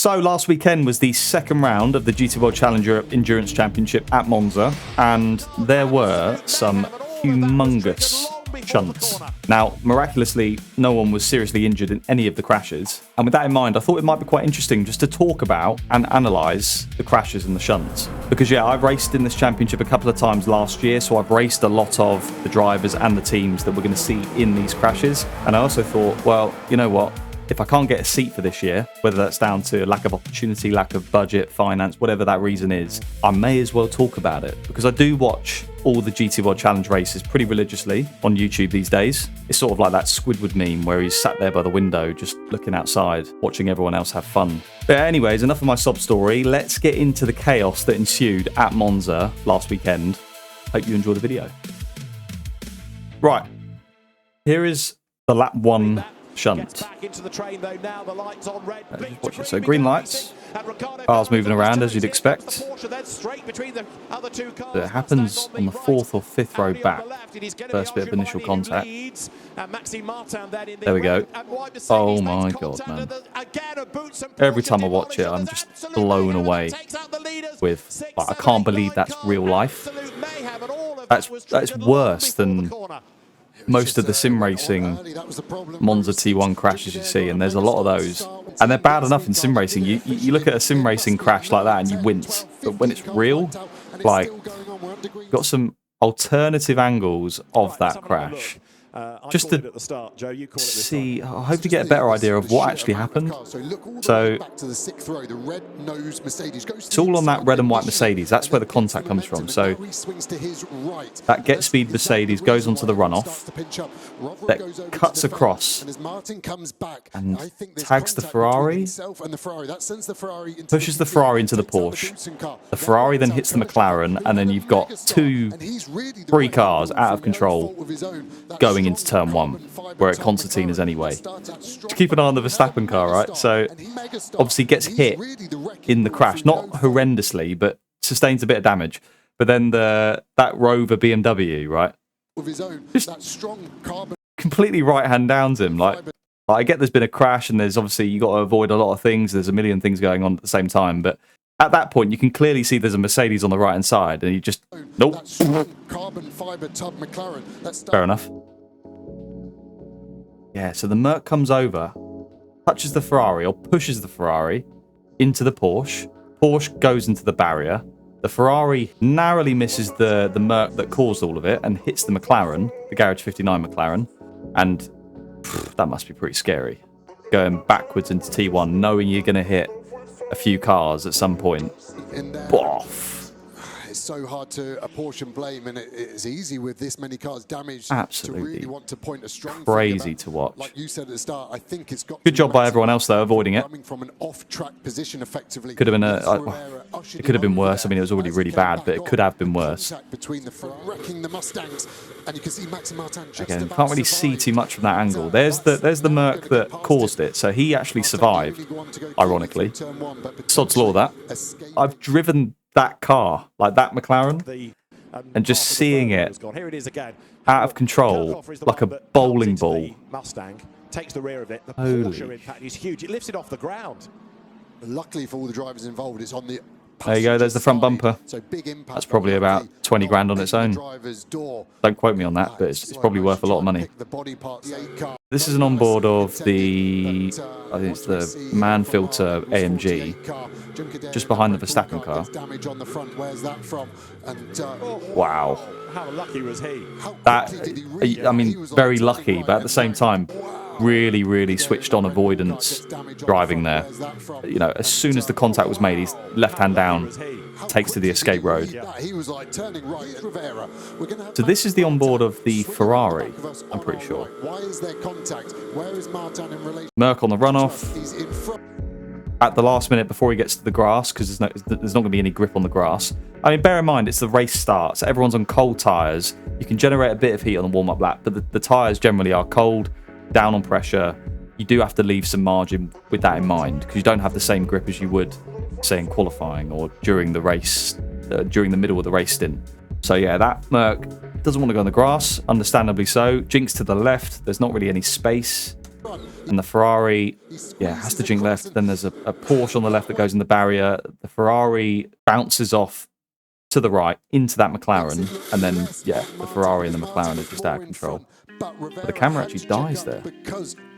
So last weekend was the second round of the GT World Challenger Endurance Championship at Monza, and there were some humongous shunts. Now, miraculously, no one was seriously injured in any of the crashes. And with that in mind, I thought it might be quite interesting just to talk about and analyse the crashes and the shunts. Because yeah, I've raced in this championship a couple of times last year, so I've raced a lot of the drivers and the teams that we're going to see in these crashes. And I also thought, well, you know what? If I can't get a seat for this year, whether that's down to lack of opportunity, lack of budget, finance, whatever that reason is, I may as well talk about it. Because I do watch all the GT World Challenge races pretty religiously on YouTube these days. It's sort of like that Squidward meme where he's sat there by the window just looking outside, watching everyone else have fun. But anyways, enough of my sob story. Let's get into the chaos that ensued at Monza last weekend. Hope you enjoy the video. Right, here is the lap 1 shunt. Watch it. So green lights, cars moving around as you'd expect. It happens on the 4th or 5th row back. First bit of initial contact. There we go. Oh my god, man. Every time I watch it, I'm just blown away with, like, I can't believe that's real life. That's worse than most of the sim racing Monza T1 crashes you see, and there's a lot of those, and they're bad enough in sim racing. You look at a sim racing crash like that and you wince, but when it's real, like, got some alternative angles of that crash just to see, I hope to get a better idea of what actually happened. So it's all on that red and white Mercedes. That's where the contact comes from. So that get speed Mercedes goes onto the runoff, that cuts across and tags the Ferrari, pushes the Ferrari into the Porsche. The Ferrari then hits the McLaren, and then you've got three cars out of control going into turn 1, where at Concertina's anyway. Just keep an eye on the Verstappen car, right? So obviously gets hit in the crash, not horrendously, but sustains a bit of damage. But then that Rover BMW, right, just completely right-hand downs him. Like, I get there's been a crash, and there's obviously, you got to avoid a lot of things. There's a million things going on at the same time, but at that point, you can clearly see there's a Mercedes on the right-hand side, and you just, nope. Fair enough. Yeah, so the Merc comes over, touches the Ferrari, or pushes the Ferrari into the Porsche. Porsche goes into the barrier. The Ferrari narrowly misses the Merc that caused all of it and hits the McLaren, the Garage 59 McLaren. And that must be pretty scary. Going backwards into T1, knowing you're going to hit a few cars at some point. Boff. It's so hard to apportion blame, and it's easy with this many cars damaged. Absolutely. To really want to point a strong crazy to watch. Like you said at the start, I think it's got good job by everyone else though, avoiding it. From an off-track position effectively. Could have been it could have been worse. I mean, it was already really bad, but it could have been worse. Again, can't really see too much from that angle. There's the Merc that caused it, so he actually survived, ironically. Sod's law, that. I've driven that car, like that McLaren, and just seeing it out of control, like a bowling ball. Takes the rear of it. The Holy. Porsche impact is huge. It lifts it off the ground. Luckily for all the drivers involved, it's on the. There you go, there's the front bumper. So big impact. That's probably about 20 grand on its own. Don't quote me on that, but it's probably worth a lot of money. This is an onboard of the, I think it's the man filter AMG, just behind the Verstappen car. Wow. How lucky was he? That, I mean, very lucky, but at the same time, really, really switched on avoidance driving there. You know, as soon as the contact was made, he's left hand down, takes to the escape road. So this is the onboard of the Ferrari, I'm pretty sure. Merc on the runoff. At the last minute before he gets to the grass, because there's not going to be any grip on the grass. I mean, bear in mind, it's the race start, so everyone's on cold tyres. You can generate a bit of heat on the warm-up lap, but the tyres generally are cold, down on pressure. You do have to leave some margin with that in mind, because you don't have the same grip as you would, say, in qualifying or during the race, during the middle of the race stint. So yeah, that Merc doesn't want to go on the grass, understandably so. Jinx to the left, there's not really any space. And the Ferrari, has to jink left. Then there's a Porsche on the left that goes in the barrier. The Ferrari bounces off to the right into that McLaren. And then, the Ferrari and the McLaren are just out of control. But the camera actually dies there.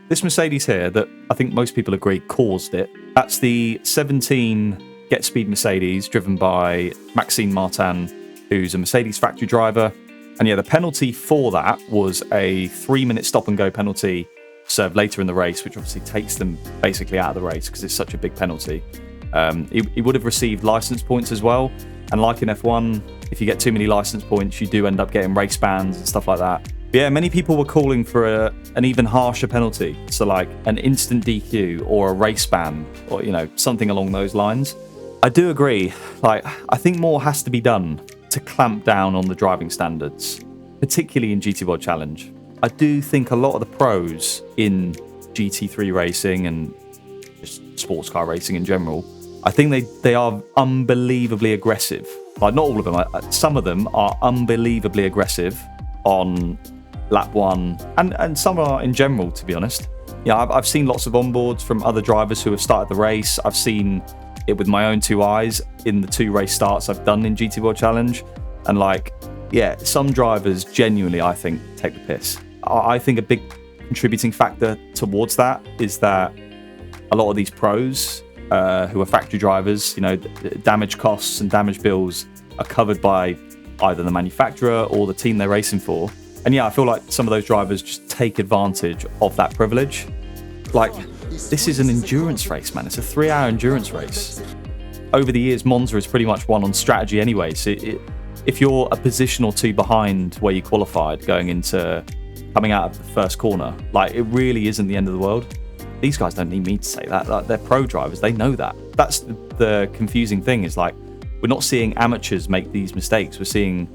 This Mercedes here that I think most people agree caused it. That's the 17 Get Speed Mercedes driven by Maxime Martin, who's a Mercedes factory driver. And the penalty for that was a 3-minute stop-and-go penalty served later in the race, which obviously takes them basically out of the race because it's such a big penalty. He would have received license points as well. And like in F1, if you get too many license points, you do end up getting race bans and stuff like that. But many people were calling for an even harsher penalty. So like an instant DQ or a race ban or, something along those lines. I do agree. I think more has to be done to clamp down on the driving standards, particularly in GT World Challenge. I do think a lot of the pros in GT3 racing and just sports car racing in general, I think they are unbelievably aggressive. Not all of them. Some of them are unbelievably aggressive on lap 1, and some are in general, to be honest. I've seen lots of onboards from other drivers who have started the race. I've seen it with my own 2 eyes in the 2 race starts I've done in GT World Challenge. And some drivers genuinely, I think, take the piss. I think a big contributing factor towards that is that a lot of these pros who are factory drivers, damage costs and damage bills are covered by either the manufacturer or the team they're racing for. And I feel like some of those drivers just take advantage of that privilege. This is an endurance race, man. It's a 3-hour endurance race. Over the years, Monza is pretty much won on strategy anyway. So if you're a position or 2 behind where you qualified coming out of the first corner, it really isn't the end of the world. These guys don't need me to say that. They're pro drivers. They know that. That's the confusing thing is we're not seeing amateurs make these mistakes. We're seeing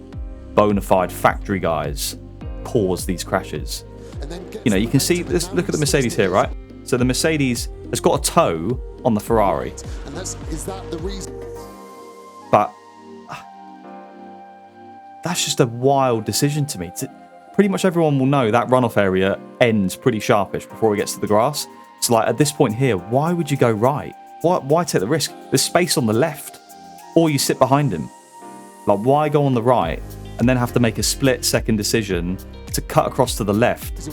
bona fide factory guys cause these crashes. You can see this. Look at the Mercedes here, right? So the Mercedes has got a toe on the Ferrari. Is that the reason? But that's just a wild decision to me. Pretty much everyone will know that runoff area ends pretty sharpish before it gets to the grass. So at this point here, why would you go right? Why take the risk? There's space on the left, or you sit behind him. Why go on the right and then have to make a split-second decision to cut across to the left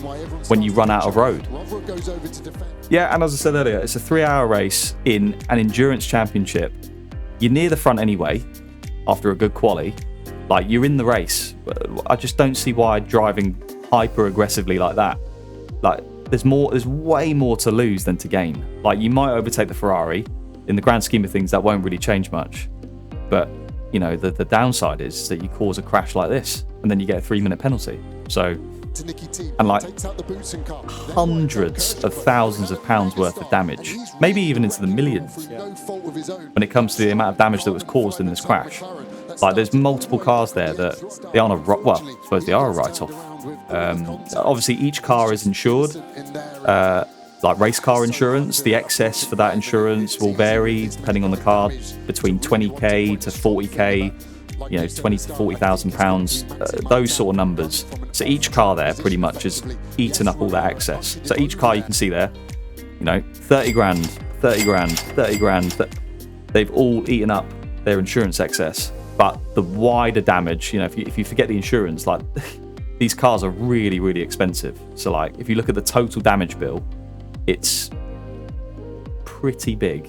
when you run out of road? And as I said earlier, it's a 3-hour race in an endurance championship. You're near the front anyway after a good quali. You're in the race. I just don't see why driving hyper aggressively like that. There's way more to lose than to gain. You might overtake the Ferrari. In the grand scheme of things, that won't really change much. But the downside is that you cause a crash like this, and then you get a 3-minute penalty. So, and hundreds of thousands of pounds worth of damage, maybe even into the millions, when it comes to the amount of damage that was caused in this crash. There's multiple cars there that they aren't I suppose they are a write-off. Obviously, each car is insured. Race car insurance, the excess for that insurance will vary depending on the car, between 20k to 40k, 20 to 40,000 pounds, those sort of numbers. So each car there pretty much has eaten up all that excess. So each car you can see there, 30 grand, 30 grand, 30 grand, they've all eaten up their insurance excess. But the wider damage, if you forget the insurance, these cars are really, really expensive. So if you look at the total damage bill, it's pretty big.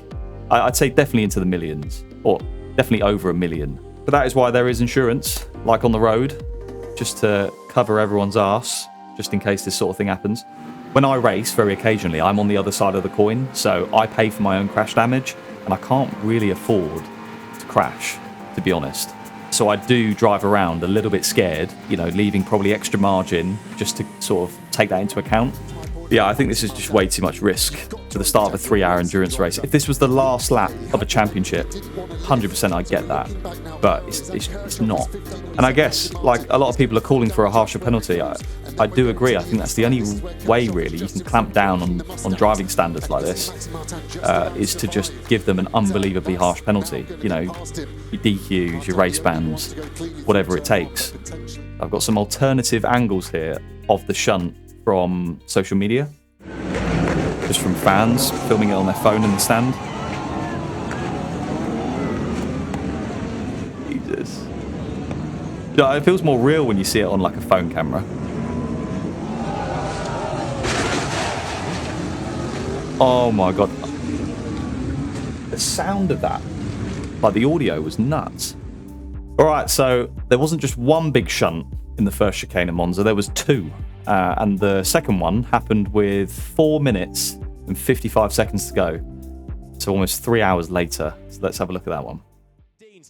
I'd say definitely into the millions, or definitely over $1 million. But that is why there is insurance, on the road, just to cover everyone's arse, just in case this sort of thing happens. When I race, very occasionally, I'm on the other side of the coin, so I pay for my own crash damage, and I can't really afford to crash, to be honest. So I do drive around a little bit scared, leaving probably extra margin just to sort of take that into account. I think this is just way too much risk to the start of a 3-hour endurance race. If this was the last lap of a championship, 100% I get that, but it's not. And I guess, a lot of people are calling for a harsher penalty. I do agree. I think that's the only way, really, you can clamp down on driving standards like this, is to just give them an unbelievably harsh penalty. Your DQs, your race bans, whatever it takes. I've got some alternative angles here of the shunt from social media. just from fans filming it on their phone in the stand. Jesus. Yeah, it feels more real when you see it on like a phone camera. Oh my god. The sound of that, like the audio was nuts. Alright, so there wasn't just one big shunt in the first chicane at Monza, there was two. And the second one happened with 4 minutes and 55 seconds to go. So almost 3 hours later. So let's have a look at that one.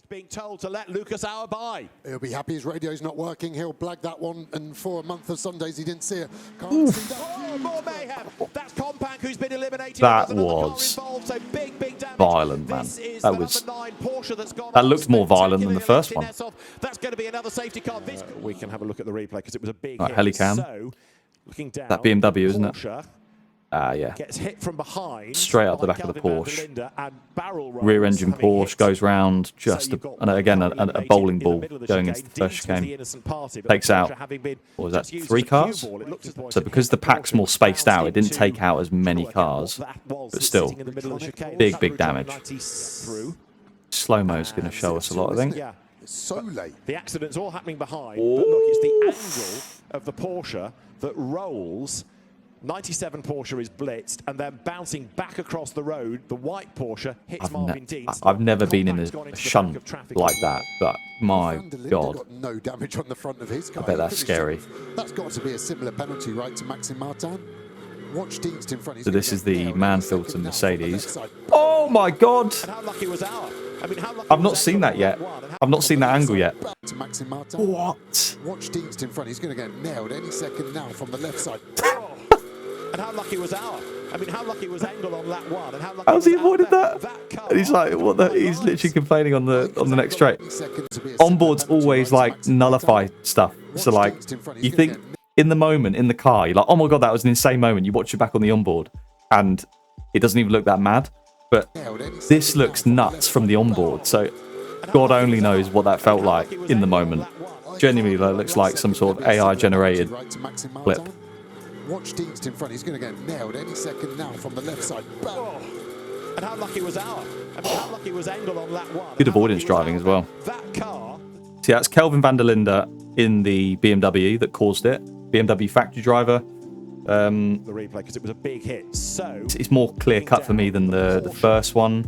Being told to let Lucas Auer by. He'll be happy his radio's not working. He'll blag that one, and for a month of Sundays he didn't see it. Can't see that. Oh, more mayhem. That's Compank who's been eliminated. That was so big damage. Violent, man. That looked more violent than the first one. That's going to be another safety car. We can have a look at the replay because it was a big hit. Helicam. So, looking down, that BMW, isn't it? Yeah. Gets hit from behind. Straight up the back of the Porsche. Rear engine Porsche goes round just, again, a bowling ball going into the first chicane. Takes out, what was that, 3 cars? So because the pack's more spaced out, it didn't take out as many cars, but still, big damage. Slow-mo's going to show us a lot, I think. So late. The accident's all happening behind, but look, it's the angle of the Porsche that rolls. 97 Porsche is blitzed, and then bouncing back across the road, the white Porsche hits Marvin Deans. I've never been in a shunt like that, but my God. Got no damage on the front of his car. I bet that's scary. That's got to be a similar penalty, right, to Maxime Martin? Watch Deans in front. So this is the Mansfield Mercedes. Oh my God! And how lucky was Auer? I mean, how lucky I've not seen that yet. I've not seen that angle yet. What? Watch Deans in front. He's going to get nailed any second now from the left side. And how lucky was Auer? I mean, how lucky was Engel on lap 1? And how lucky how's he avoided that? And he's like, what the? He's literally complaining on the next straight. Onboards always like nullify stuff. So like, you think in the moment in the car, you're like, oh my God, that was an insane moment. You watch it back on the onboard, and it doesn't even look that mad. But this looks nuts from the onboard. So God only knows what that felt like in the moment. Genuinely, that looks like some sort of AI generated clip. Watch Deans in front. He's going to get nailed any second now from the left side. And how lucky was Auer? I mean, how lucky was Engel on lap 1? Good avoidance driving as well. That car. See, that's Kelvin van der Linde in the BMW that caused it. BMW factory driver. The replay, because it was a big hit. So it's more clear cut for me than the first one.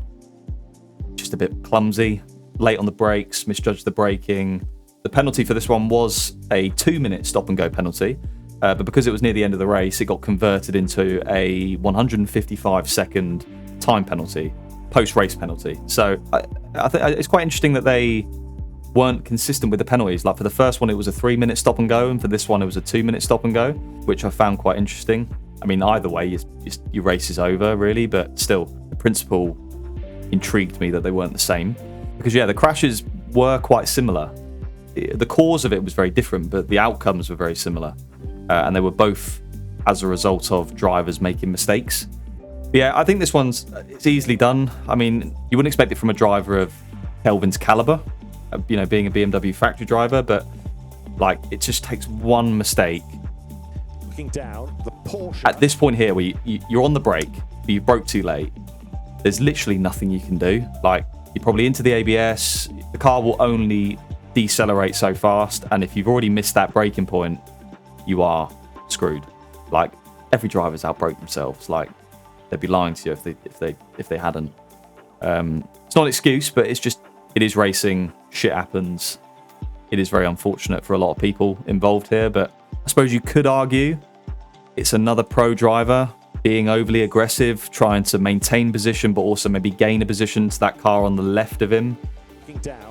Just a bit clumsy. Late on the brakes, misjudged the braking. The penalty for this one was a 2-minute stop and go penalty. But because it was near the end of the race, it got converted into a 155-second time penalty, post-race penalty. So I think it's quite interesting that they weren't consistent with the penalties. Like for the first one, it was a 3-minute stop and go, and for this one, it was a 2-minute stop and go, which I found quite interesting. I mean, either way, your race is over, really, but still, the principle intrigued me that they weren't the same. Because, yeah, the crashes were quite similar. The cause of it was very different, but the outcomes were very similar. And they were both as a result of drivers making mistakes. But yeah, I think this it's easily done. I mean, you wouldn't expect it from a driver of Kelvin's caliber, being a BMW factory driver, but like it just takes one mistake. Looking down, the Porsche. At this point here, where you're on the brake, but you broke too late, there's literally nothing you can do. Like, you're probably into the ABS, the car will only decelerate so fast, and if you've already missed that braking point, you are screwed. Like, every driver's outbroke themselves. Like, they'd be lying to you if they hadn't. It's not an excuse, but it is racing. Shit happens. It is very unfortunate for a lot of people involved here, but I suppose you could argue it's another pro driver being overly aggressive, trying to maintain position, but also maybe gain a position to that car on the left of him.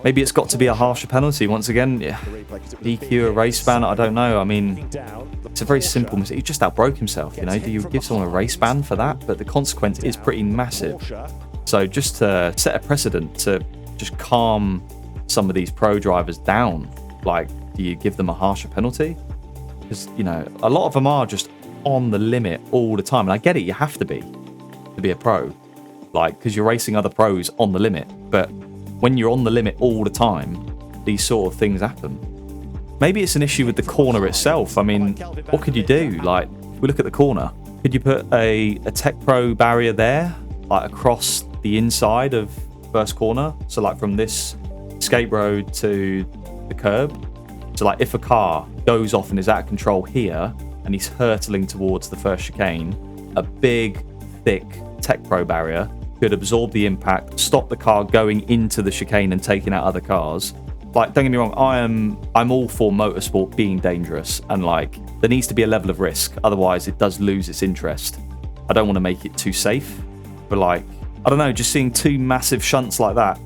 Maybe it's got to be a harsher penalty once again. Yeah. DQ, a race ban, I don't know. I mean, it's a very simple mistake. He just outbroke himself, you know. Do you give someone a race ban for that? But the consequence is pretty massive. So just to set a precedent to just calm some of these pro drivers down, like, do you give them a harsher penalty? Because, you know, a lot of them are just on the limit all the time. And I get it, you have to be a pro. Like, because you're racing other pros on the limit. But when you're on the limit all the time, these sort of things happen. Maybe it's an issue with the corner itself. I mean, what could you do? Like, if we look at the corner, Could you put a Tech Pro barrier there, like across the inside of first corner? So like from this skate road to the curb. So like if a car goes off and is out of control here and he's hurtling towards the first chicane, a big, thick Tech Pro barrier could absorb the impact, stop the car going into the chicane and taking out other cars. Like, don't get me wrong, I'm all for motorsport being dangerous, and like there needs to be a level of risk, otherwise it does lose its interest. I don't want to make it too safe, but like, I don't know, just seeing two massive shunts like that,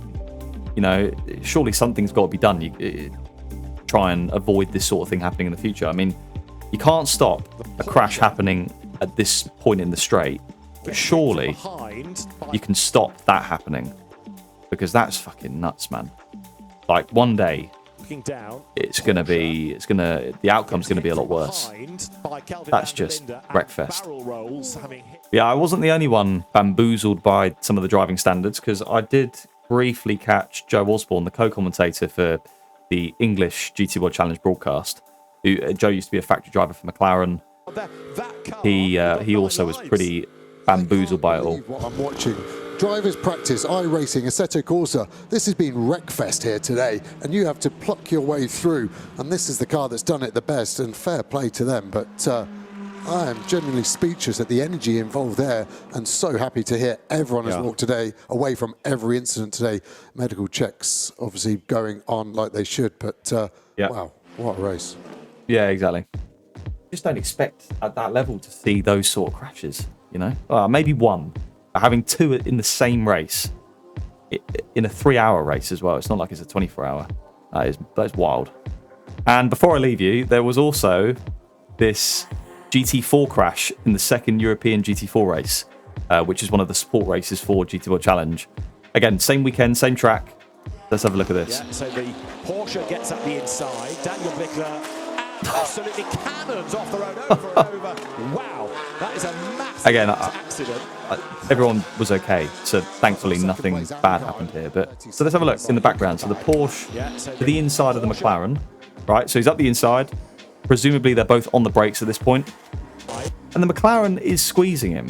you know, surely something's got to be done. You try and avoid this sort of thing happening in the future. I mean, you can't stop a crash happening at this point in the straight, but surely you can stop that happening, because that's fucking nuts, man. Like one day, the outcome's gonna be a lot worse. That's just wreckfest. Yeah, I wasn't the only one bamboozled by some of the driving standards, because I did briefly catch Joe Osborne, the co-commentator for the English GT World Challenge broadcast. Joe used to be a factory driver for McLaren. He also was pretty bamboozled by it all. What I'm watching. Drivers practice, iRacing, Assetto Corsa. This has been wreckfest here today, and you have to pluck your way through. And this is the car that's done it the best, and fair play to them. But I am genuinely speechless at the energy involved there, and so happy to hear everyone has walked today away from every incident today. Medical checks obviously going on like they should, but wow, what a race. Yeah, exactly. Just don't expect at that level to see those sort of crashes, you know? Maybe one. Having two in the same race, in a 3-hour race as well. It's not like it's a 24-hour. That is wild. And before I leave you, there was also this GT4 crash in the second European GT4 race, which is one of the support races for GT World Challenge. Again, same weekend, same track. Let's have a look at this. Yeah, so the Porsche gets up the inside. Daniel Bickler absolutely cannons off the road over and over. Wow, that is a massive accident. Everyone was okay, so thankfully nothing bad happened here. But so let's have a look in the background. So the Porsche to the inside of the McLaren, right? So he's up the inside. Presumably they're both on the brakes at this point, and the McLaren is squeezing him.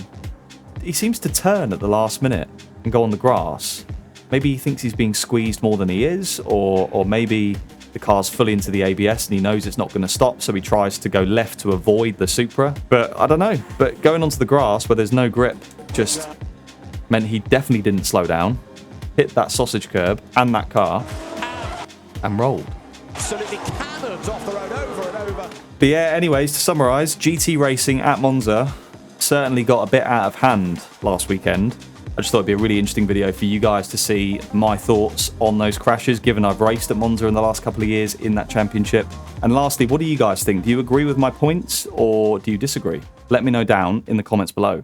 He seems to turn at the last minute and go on the grass. Maybe he thinks he's being squeezed more than he is, or maybe the car's fully into the ABS and he knows it's not going to stop, so he tries to go left to avoid the Supra. But I don't know. But going onto the grass where there's no grip just meant he definitely didn't slow down, hit that sausage curb and that car, and rolled. Absolutely cannons off the road over and over. But yeah, anyways, to summarise, GT racing at Monza certainly got a bit out of hand last weekend. I just thought it'd be a really interesting video for you guys to see my thoughts on those crashes, given I've raced at Monza in the last couple of years in that championship. And lastly, what do you guys think? Do you agree with my points or do you disagree? Let me know down in the comments below.